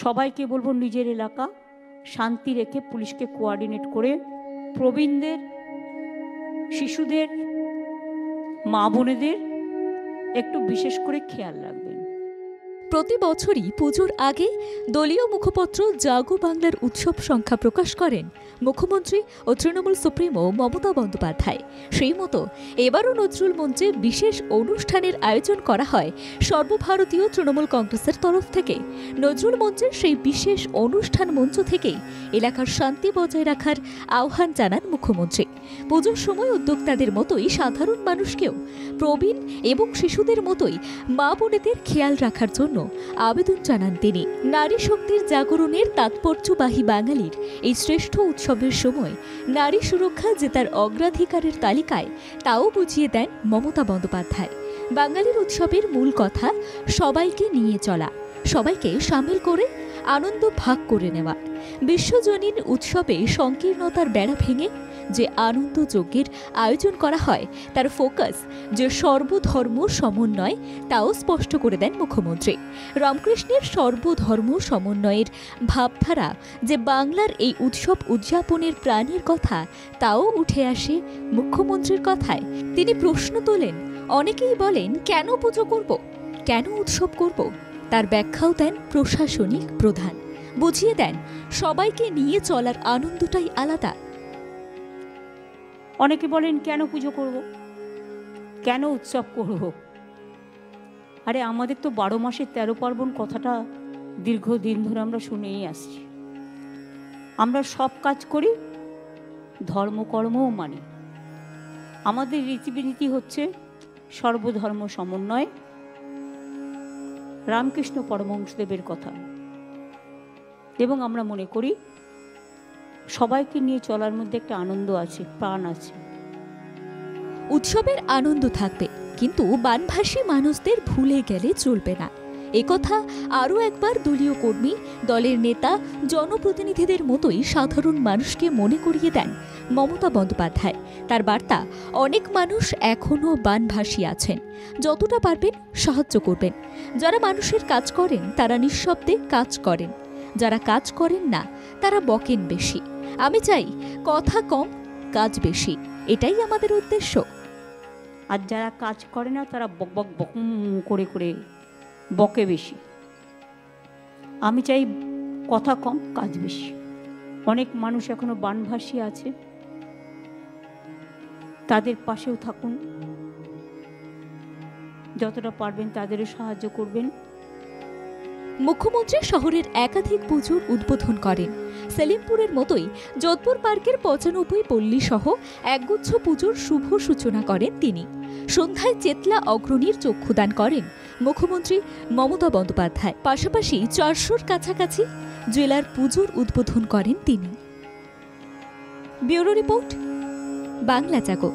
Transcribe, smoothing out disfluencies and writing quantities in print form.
সবাইকে বলবো নিজের এলাকা শান্তি রেখে পুলিশকে কোঅর্ডিনেট করে প্রবীণদের, শিশুদের, মা বোনেদের একটু বিশেষ করে খেয়াল রাখবেন। প্রতি বছরই পুজোর আগে দলীয় মুখপত্র জাগো বাংলার উৎসব সংখ্যা প্রকাশ করেন মুখ্যমন্ত্রী ও তৃণমূল সুপ্রিমো মমতা বন্দ্যোপাধ্যায়। সেই মতো এবারও নজরুল মঞ্চে বিশেষ অনুষ্ঠানের আয়োজন করা হয় সর্বভারতীয় তৃণমূল কংগ্রেসের তরফ থেকে। নজরুল মঞ্চের সেই বিশেষ অনুষ্ঠান মঞ্চ থেকেই এলাকার শান্তি বজায় রাখার আহ্বান জানান মুখ্যমন্ত্রী। পুজোর সময় উদ্যোক্তাদের মতোই সাধারণ মানুষকেও প্রবীণ এবং শিশুদের মতোই মা বোনেদের খেয়াল রাখার জন্য আবেদন জানান তিনি। নারী শক্তির জাগরণের তাৎপর্যবাহী বাঙালির এই শ্রেষ্ঠ উৎসবের সময় নারী সুরক্ষা যে তার অগ্রাধিকারের তালিকায়, তাও বুঝিয়ে দেন মমতা বন্দ্যোপাধ্যায়। বাঙালির উৎসবের মূল কথা সবাইকে নিয়ে চলা, সবাইকে সামিল করে আনন্দ ভাগ করে নেওয়া। বিশ্বজনীন উৎসবে সংকীর্ণতার বেড়া ভেঙে যে আনন্দ যজ্ঞের আয়োজন করা হয় তার ফোকাস যে সর্বধর্ম সমন্বয়, তাও স্পষ্ট করে দেন মুখ্যমন্ত্রী। রামকৃষ্ণের সর্বধর্ম সমন্বয়ের ভাবধারা যে বাংলার এই উৎসব উদযাপনের প্রাণের কথা, তাও উঠে আসে মুখ্যমন্ত্রীর কথায়। তিনি প্রশ্ন তোলেন, অনেকেই বলেন কেন পুজো করব, কেন উৎসব করব? তার ব্যাখ্যাও দেন প্রশাসনিক প্রধান, বুঝিয়ে দেন সবাইকে নিয়ে চলার আনন্দটাই আলাদা। অনেকে বলেন কেন পুজো করব, কেন উৎসব করব? আরে আমাদের তো 12 মাসের 13 পার্বণ কথাটা দীর্ঘদিন ধরে আমরা শুনেই আসছি। আমরা সব কাজ করি, ধর্মকর্মও মানি। আমাদের রীতিনীতি হচ্ছে সর্বধর্ম সমন্বয়, রামকৃষ্ণ পরমহংসদেবের কথা। এবং আমরা মনে করি সবাইকে নিয়ে চলার মধ্যে একটা আনন্দ আছে, প্রাণ আছে। উৎসবের আনন্দ থাকবে, কিন্তু বানভাসী মানুষদের ভুলে গেলে চলবে না। একথা আরও একবার দলীয় কর্মী, দলের নেতা, জনপ্রতিনিধিদের মতোই সাধারণ মানুষকে মনে করিয়ে দেন মমতা বন্দ্যোপাধ্যায়। তার বার্তা, অনেক মানুষ এখনও বানভাসী আছেন, যতটা পারবেন সাহায্য করবেন। যারা মানুষের কাজ করেন তারা নিঃশব্দে কাজ করেন, যারা কাজ করেন না তারা বকেন বেশি। আমি চাই কথা কম, কাজ বেশি, এটাই আমাদের উদ্দেশ্য। আর যারা কাজ করে না তারা বক বক বক করে করে বকে বেশি। আমি চাই কথা কম, কাজ বেশি। অনেক মানুষ এখনো বানভাসী আছে, তাদের পাশেও থাকুন, যতটা পারবেন তাদেরও সাহায্য করবেন। মুখ্যমন্ত্রী শহরের একাধিক পুজোর উদ্বোধন করেন। সেলিমপুরের মতোই যোধপুর পার্কের 95 পল্লী সহ একগুচ্ছ পুজোর শুভ সূচনা করেন তিনি। সন্ধ্যায় চেতলা অগ্রণীর চক্ষুদান করেন মুখ্যমন্ত্রী মমতা বন্দ্যোপাধ্যায়। পাশাপাশি 400-র কাছাকাছি জেলার পুজোর উদ্বোধন করেন তিনি। ব্যুরো রিপোর্ট, বাংলা জাগো।